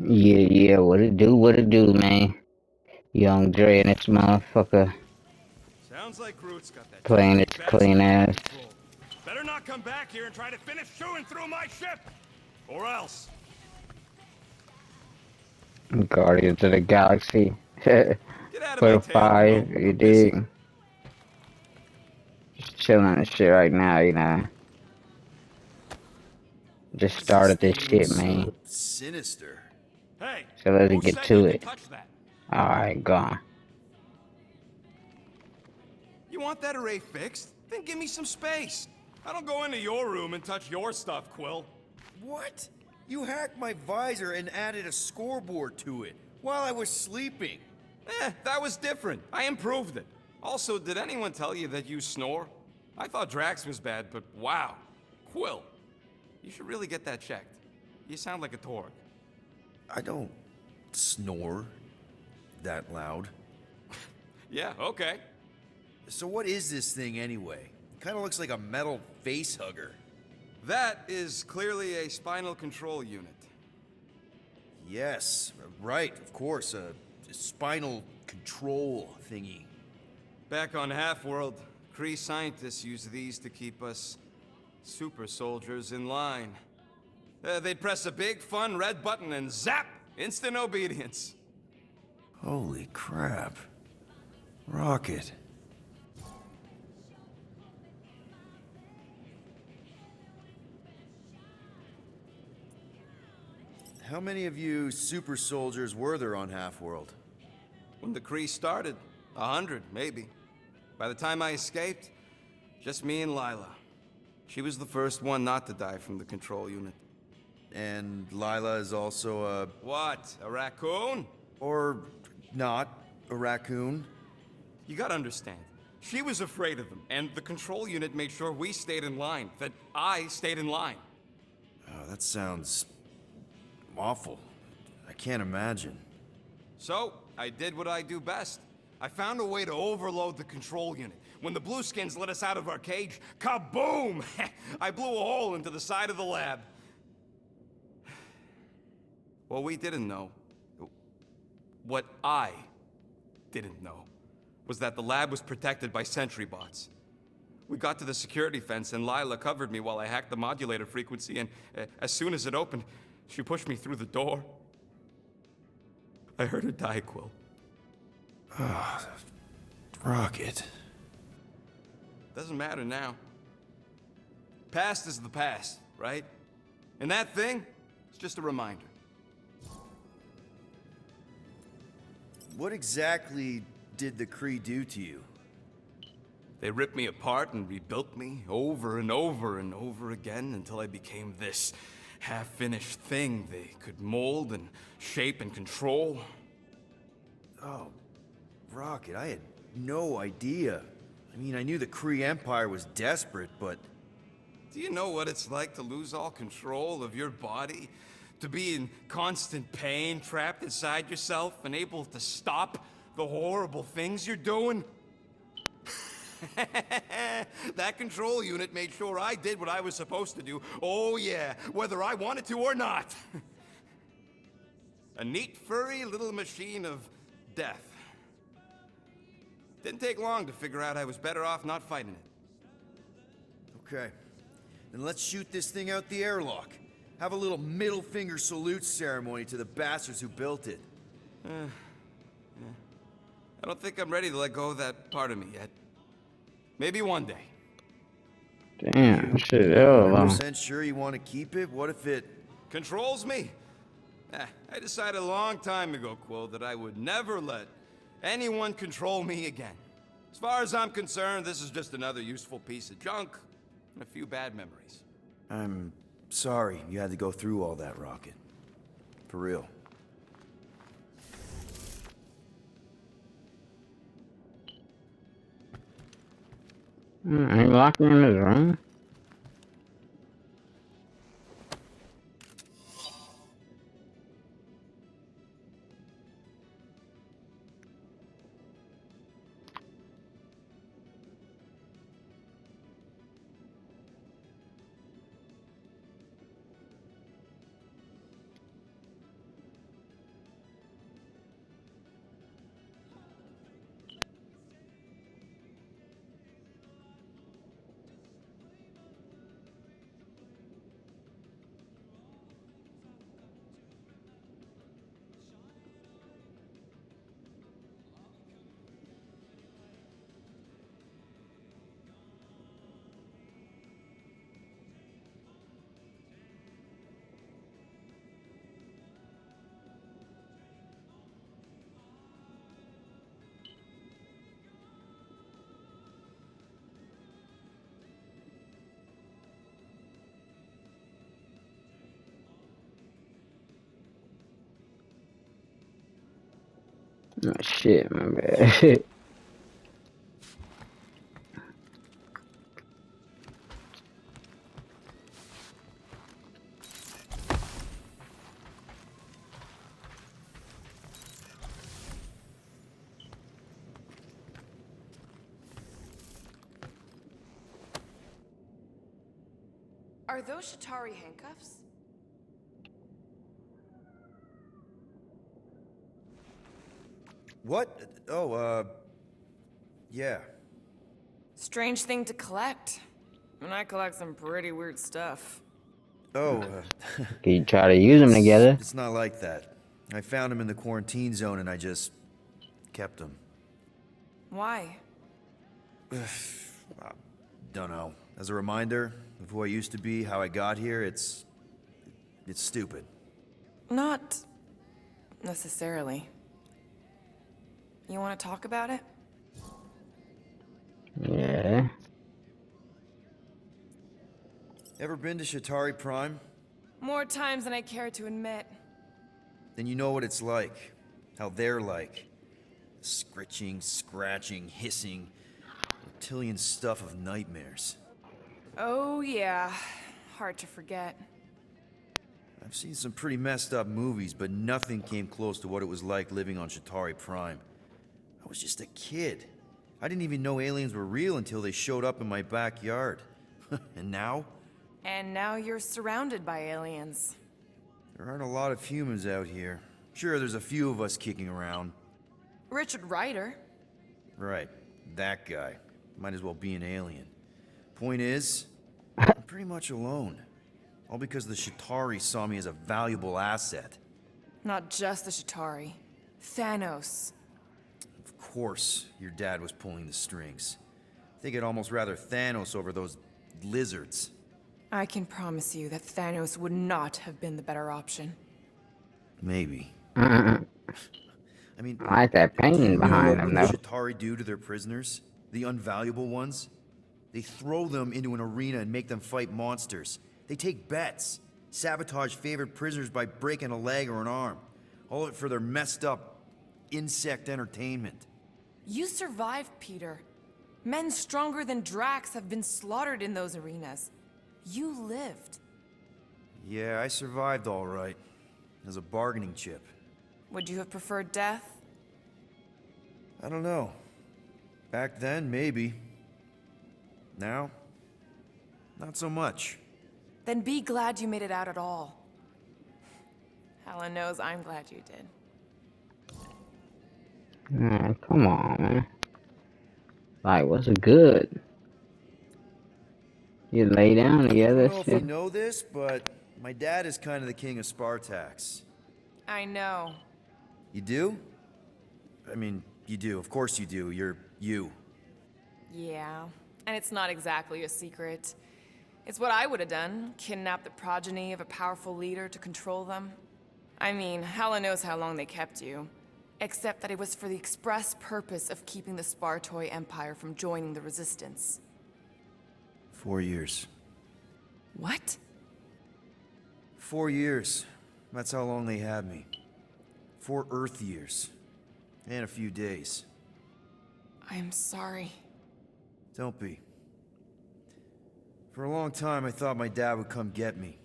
Yeah, what it do, man? Young Dre and this motherfucker Sounds like Groot's got that playing filthy his clean bastard under ass control. Better not come back here and try to finish chewing through my ship! Or else. Guardians of the Galaxy. Get out of my For tail, Quill. 5, you I'm busy. dig? Just chilling and shit right now, you know. Just Why does this started this thing look shit, man. so sinister? Hey, So let's who get said you to could it. touch that? Alright, gone. You want that array fixed? Then give me some space. I don't go into your room and touch your stuff, Quill. What? You hacked my visor and added a scoreboard to it while I was sleeping. That was different. I improved it. Also, did anyone tell you that you snore? I thought Drax was bad, but wow. Quill, you should really get that checked. You sound like a Torg. I don't snore that loud. Yeah, okay. So what is this thing anyway? Kind of looks like a metal face hugger. That is clearly a spinal control unit. Yes, right, of course, a spinal control thingy. Back on Half-World, Kree scientists use these to keep us super soldiers in line. They'd press a big, fun red button and zap! Instant obedience. Holy crap. Rocket. How many of you super soldiers were there on Half-World? When the Kree started, 100, maybe. By the time I escaped, just me and Lila. She was the first one not to die from the control unit. And Lila is also a... What? A raccoon? or not, a raccoon? You gotta understand. She was afraid of them, and the control unit made sure we stayed in line, that I stayed in line. Oh, that sounds... awful. I can't imagine. So, I did what I do best. I found a way to overload the control unit. When the Blueskins let us out of our cage, kaboom! I blew a hole into the side of the lab. What we didn't know, what I didn't know, was that the lab was protected by sentry bots. We got to the security fence and Lila covered me while I hacked the modulator frequency, and as soon as it opened, she pushed me through the door. I heard her die, Quill. Ah, Rocket. Doesn't matter now. Past is the past, right? And that thing, it's just a reminder. What exactly did the Kree do to you? They ripped me apart and rebuilt me over and over and over again until I became this half-finished thing they could mold and shape and control. Oh, Rocket, I had no idea. I mean, I knew the Kree Empire was desperate, but... Do you know what it's like to lose all control of your body? To be in constant pain, trapped inside yourself, unable to stop the horrible things you're doing? That control unit made sure I did what I was supposed to do. Oh yeah, whether I wanted to or not. A neat, furry little machine of death. Didn't take long to figure out I was better off not fighting it. Okay. Then let's shoot this thing out the airlock. Have a little middle finger salute ceremony to the bastards who built it. I don't think I'm ready to let go of that part of me yet. Maybe one day. Damn, shit, hell long. 100% sure you want to keep it? What if it... Controls me? I decided a long time ago, Quill, that I would never let anyone control me again. As far as I'm concerned, this is just another useful piece of junk and a few bad memories. I'm sorry you had to go through all that, Rocket. For real. Ain't locked me in this room. Oh shit, my bad. Are those Shatari handcuffs? What? Oh, yeah. Strange thing to collect. And I collect some pretty weird stuff. Oh, Can you try to use them together? it's not like that. I found him in the quarantine zone and I just kept him. Why? Don't know. As a reminder of who I used to be, how I got here, it's stupid. Not necessarily. You want to talk about it? Yeah. Ever been to Shatari Prime? More times than I care to admit. Then you know what it's like. How they're like. Scritching, scratching, hissing. Reptilian stuff of nightmares. Oh yeah, hard to forget. I've seen some pretty messed up movies, but nothing came close to what it was like living on Shatari Prime. I was just a kid. I didn't even know aliens were real until they showed up in my backyard. And now? And now you're surrounded by aliens. There aren't a lot of humans out here. Sure, there's a few of us kicking around. Richard Ryder. Right, that guy. Might as well be an alien. Point is, I'm pretty much alone. All because the Shatari saw me as a valuable asset. Not just the Shatari. Thanos. Of course, your dad was pulling the strings. I think I'd almost rather Thanos over those lizards. I can promise you that Thanos would not have been the better option. Maybe. I I mean, like that do you painting know behind what them, the though. Shatari do to their prisoners? The unvaluable ones? They throw them into an arena and make them fight monsters. They take bets, sabotage favorite prisoners by breaking a leg or an arm. All of it for their messed up insect entertainment. You survived, Peter. Men stronger than Drax have been slaughtered in those arenas. You lived. Yeah, I survived all right. As a bargaining chip. Would you have preferred death? I don't know. Back then, maybe. Now, not so much. Then be glad you made it out at all. Helen knows I'm glad you did. Man, come on, man. Like, what's good? You lay down I together, don't know if you shit. know this, but my dad is kind of the king of Spartax. I know. You do? I mean, you do. Of course you do. You're you. Yeah. And it's not exactly a secret. It's what I would have done. Kidnap the progeny of a powerful leader to control them. I mean, Hela knows how long they kept you. Except that it was for the express purpose of keeping the Spartoi Empire from joining the Resistance. 4 years. What? 4 years. That's how long they had me. 4 Earth years. And a few days. I'm sorry. Don't be. For a long time, I thought my dad would come get me.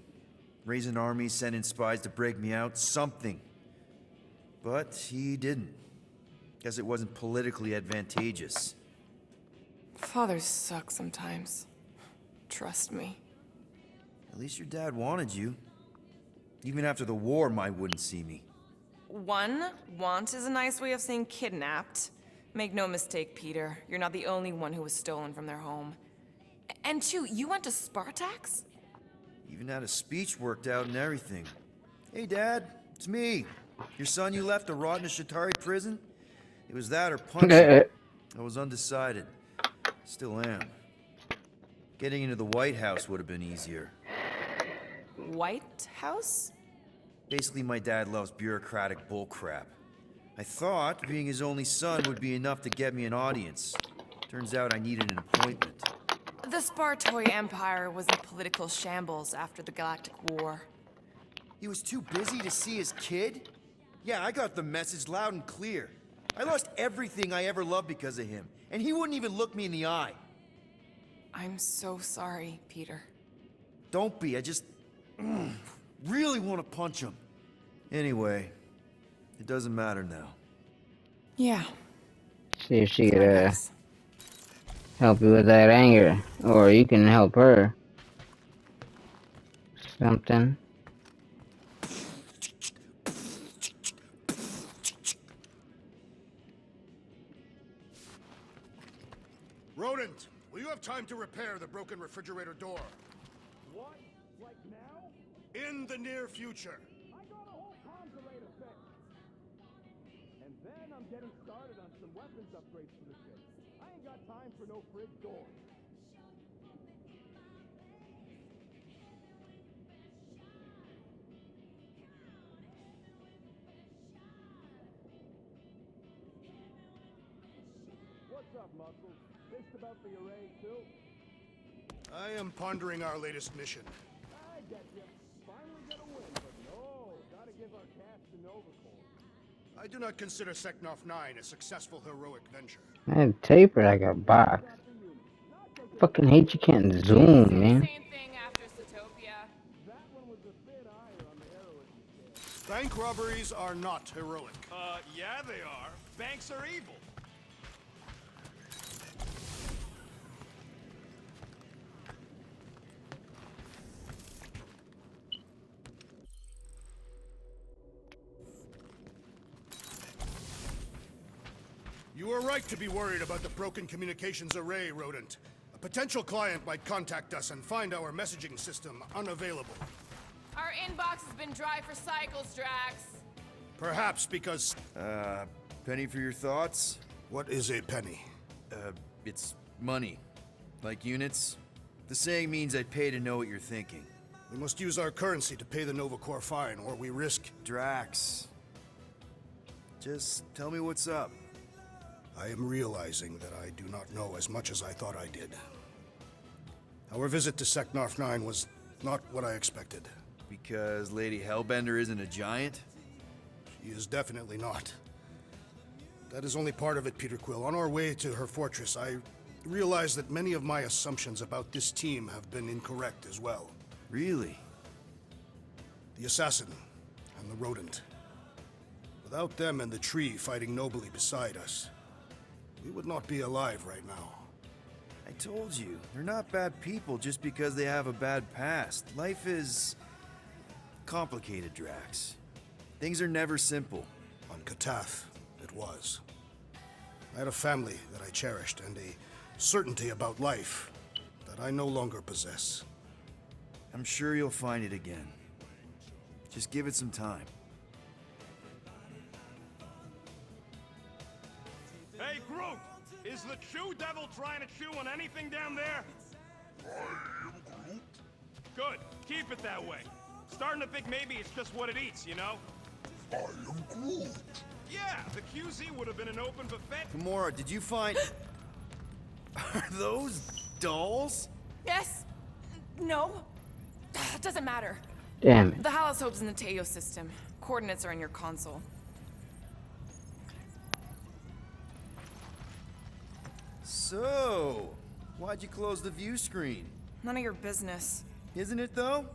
Raise an army, send in spies to break me out, something. But he didn't. Guess it wasn't politically advantageous. Fathers suck sometimes. Trust me. At least your dad wanted you. Even after the war, Mike wouldn't see me. One, want is a nice way of saying kidnapped. Make no mistake, Peter. You're not the only one who was stolen from their home. And two, you went to Spartax? Even had a speech worked out and everything. Hey, Dad, it's me. Your son you left to rot in a Shatari prison? It was that or punching. I was undecided. Still am. Getting into the White House would have been easier. White House? Basically, my dad loves bureaucratic bullcrap. I thought being his only son would be enough to get me an audience. Turns out I needed an appointment. The Spartoi Empire was in political shambles after the Galactic War. He was too busy to see his kid? Yeah, I got the message loud and clear. I lost everything I ever loved because of him, and he wouldn't even look me in the eye. I'm so sorry, Peter. Don't be, I just really want to punch him. Anyway, it doesn't matter now. Yeah. See if she I could guess. help you with that anger, or you can help her. Something. Rodent, will you have time to repair the broken refrigerator door? What? Like now? In the near future. I got a whole consolator fix. And then I'm getting started on some weapons upgrades for the ship. I ain't got time for no fridge door. What's up, Muscles? Pissed about the array, too? I am pondering our latest mission. I get you. Finally get a win, but no, gotta give our cash to Novacore. I do not consider Seknov 9 a successful heroic venture. That taper like a box. Fucking hate you can't zoom, man. Same thing after Zootopia. That one was a bit higher on the heroism scale. Bank robberies are not heroic. Yeah, they are. Banks are evil. You are right to be worried about the broken communications array, Rodent. A potential client might contact us and find our messaging system unavailable. Our inbox has been dry for cycles, Drax. Perhaps because... Penny for your thoughts? What is a penny? It's money. Like units. The saying means I'd pay to know what you're thinking. We must use our currency to pay the Novacore fine, or we risk... Drax. Just tell me what's up. I am realizing that I do not know as much as I thought I did. Our visit to Seknarf 9 was not what I expected. Because Lady Hellbender isn't a giant? She is definitely not. That is only part of it, Peter Quill. On our way to her fortress, I realized that many of my assumptions about this team have been incorrect as well. Really? The assassin and the rodent. Without them and the tree fighting nobly beside us, we would not be alive right now. I told you, they're not bad people just because they have a bad past. Life is complicated, Drax. Things are never simple. On Katath, it was. I had a family that I cherished and a certainty about life that I no longer possess. I'm sure you'll find it again. Just give it some time. Hey, Groot! Is the Chew Devil trying to chew on anything down there? I am Groot. Good. Keep it that way. Starting to think maybe it's just what it eats, you know? I am Groot. Yeah, the QZ would have been an open buffet. Gamora, did you find... Are those dolls? Yes? No? Doesn't matter. Damn it. The Holosope's in the Teo system. Coordinates are in your console. So, why'd you close the view screen? None of your business. Isn't it though?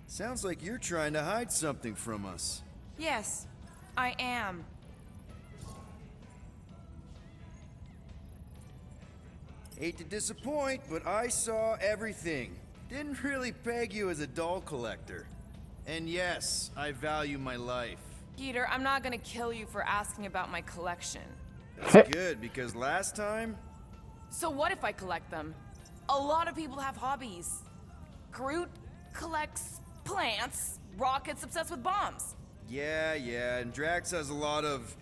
Sounds like you're trying to hide something from us. Yes, I am. Hate to disappoint, but I saw everything. Didn't really peg you as a doll collector. And yes, I value my life. Peter, I'm not gonna kill you for asking about my collection. That's good, because last time... So what if I collect them? A lot of people have hobbies. Groot collects plants. Rocket's obsessed with bombs. Yeah, and Drax has a lot of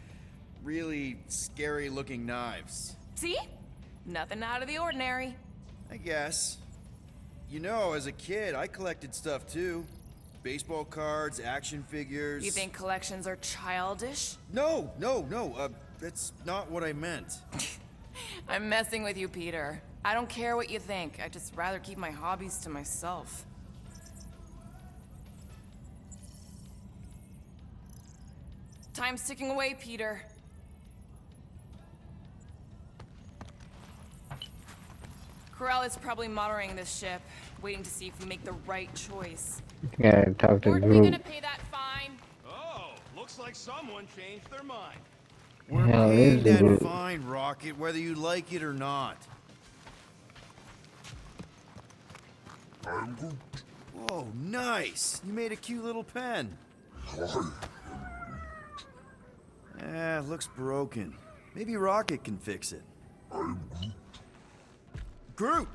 really scary-looking knives. See? Nothing out of the ordinary. I guess. You know, as a kid, I collected stuff too. Baseball cards, action figures... You think collections are childish? No, that's not what I meant. I'm messing with you, Peter. I don't care what you think. I'd just rather keep my hobbies to myself. Time's ticking away, Peter. Morale is probably monitoring this ship, waiting to see if we make the right choice. Gotta talk to Weren't we gonna Groot. pay that fine? Oh, looks like someone changed their mind. We're Hell paying is the that Groot. fine, Rocket, whether you like it or not. I'm Groot. Whoa, nice! You made a cute little pen. Looks broken. Maybe Rocket can fix it. I'm Groot! Groot.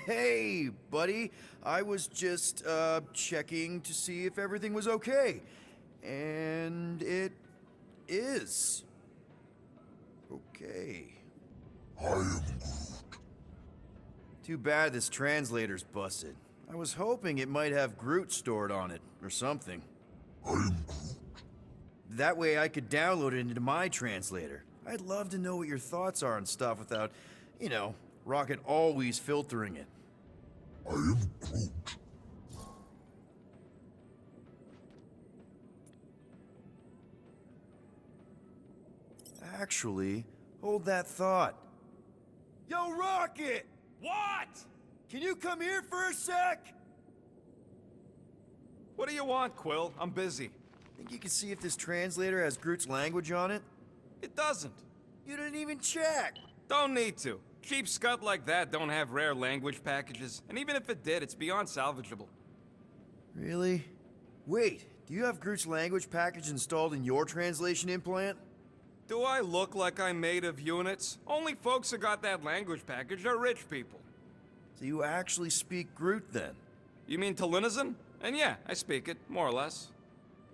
Hey, buddy. I was just, checking to see if everything was okay. And it is. Okay. I am Groot. Too bad this translator's busted. I was hoping it might have Groot stored on it, or something. I am Groot. That way I could download it into my translator. I'd love to know what your thoughts are on stuff without, you know, Rocket always filtering it. I am Groot. Actually, hold that thought. Yo, Rocket! What? Can you come here for a sec? What do you want, Quill? I'm busy. Think you can see if this translator has Groot's language on it? It doesn't. You didn't even check! Don't need to. Cheap scut like that don't have rare language packages, and even if it did, it's beyond salvageable. Really? Wait, do you have Groot's language package installed in your translation implant? Do I look like I'm made of units? Only folks who got that language package are rich people. So you actually speak Groot then? You mean Talinisan? And yeah, I speak it, more or less.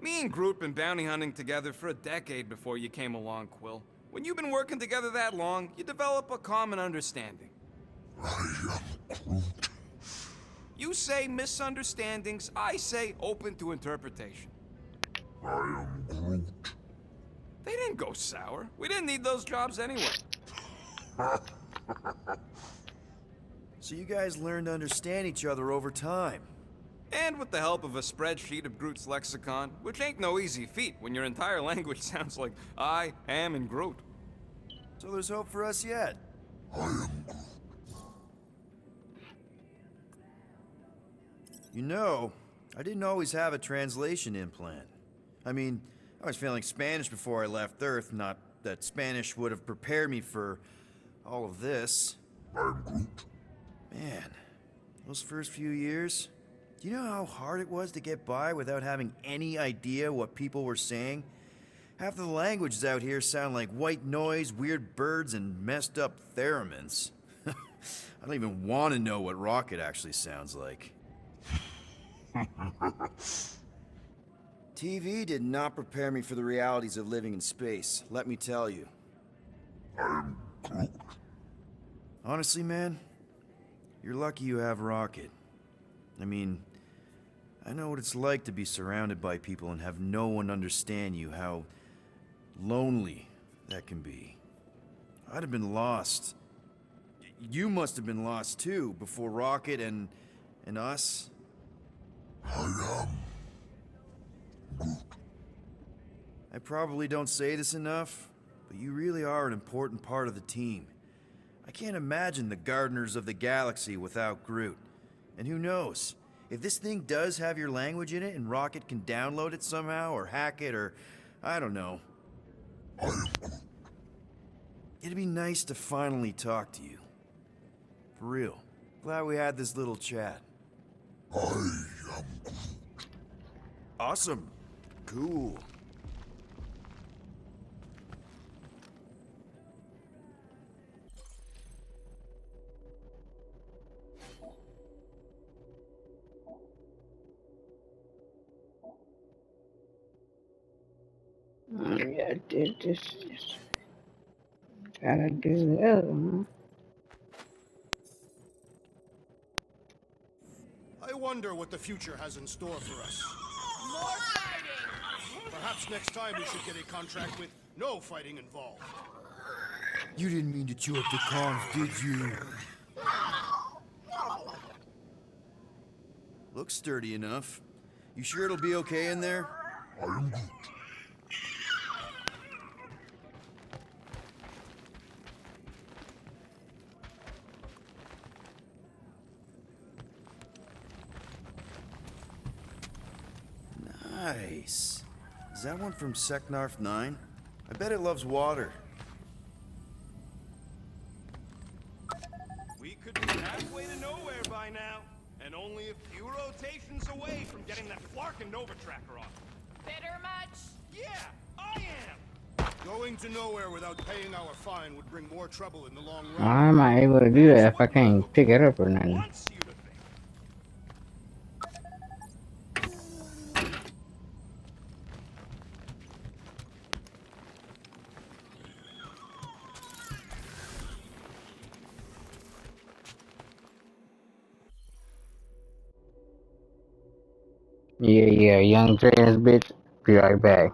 Me and Groot been bounty hunting together for a decade before you came along, Quill. When you've been working together that long, you develop a common understanding. I am Groot. You say misunderstandings, I say open to interpretation. I am Groot. They didn't go sour. We didn't need those jobs anyway. So you guys learned to understand each other over time. And with the help of a spreadsheet of Groot's lexicon, which ain't no easy feat when your entire language sounds like I am and Groot. So there's hope for us yet. I am Groot. You know, I didn't always have a translation implant. I mean, I was feeling Spanish before I left Earth, not that Spanish would have prepared me for all of this. I'm Groot. Man, those first few years, do you know how hard it was to get by without having any idea what people were saying? Half of the languages out here sound like white noise, weird birds, and messed up theremins. I don't even want to know what Rocket actually sounds like. TV did not prepare me for the realities of living in space, let me tell you. I am Groot. Honestly, man, you're lucky you have Rocket. I mean, I know what it's like to be surrounded by people and have no one understand you, how lonely that can be. I'd have been lost. You must have been lost too, before Rocket and us. I am Groot. I probably don't say this enough, but you really are an important part of the team. I can't imagine the Gardeners of the Galaxy without Groot. And who knows? If this thing does have your language in it and Rocket can download it somehow or hack it or I don't know. I am Groot. It'd be nice to finally talk to you. For real. Glad we had this little chat. I am Groot. Awesome. Cool. Yeah, I did this. Gotta do the other one. I wonder what the future has in store for us. More fighting! Perhaps next time we should get a contract with no fighting involved. You didn't mean to chew up the comms, did you? Looks sturdy enough. You sure it'll be okay in there? I am Groot. Nice. Is that one from Seknarf 9? I bet it loves water. We could be halfway to nowhere by now, and only a few rotations away from getting that Flarkin Nova tracker off. Bitter much? Yeah, I am! Going to nowhere without paying our fine would bring more trouble in the long run. How am I able to do that if I can't pick it up or nothing? Wants you to think. Yeah, young Dre and his bitch. Be right back.